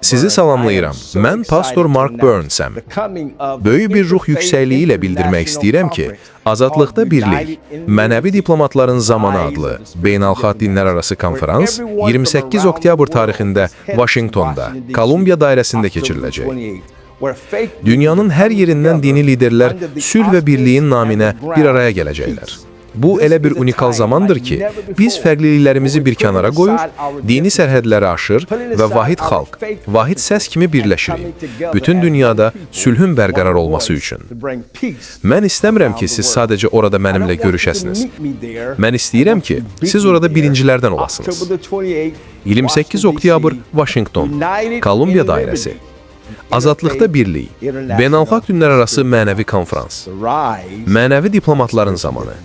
Sizi salamlayıram. Mən pastor Mark Burnsəm. Böyük bir ruh yüksəkliyi ilə bildirmək istəyirəm ki, Azadlıqda Birlik, Mənəvi Diplomatların Zamanı adlı beynəlxalq dinlərarası konferans 28 oktyabr tarixində Vaşinqtonda, Kolumbiya dairəsində keçiriləcək. Dünyanın hər yerindən dini liderlər sülh və birliyin naminə bir araya gələcəklər. Bu elə bir unikal zamandır ki, biz fərqliliklərimizi bir kənara qoyur, dini sərhədləri aşır və vahid xalq, vahid səs kimi birləşirik. Bütün dünyada sülhün bərqərar olması üçün. Mən istəmirəm ki, siz sadəcə orada mənimlə görüşəsiniz. Mən istəyirəm ki, siz orada birincilərdən olasınız. 28 oktyabr, Vaşinqton, Kolumbiya dairəsi. Azadlıqda Birlik, beynəlxalq dinlərarası mənəvi konferans, mənəvi diplomatların zamanı.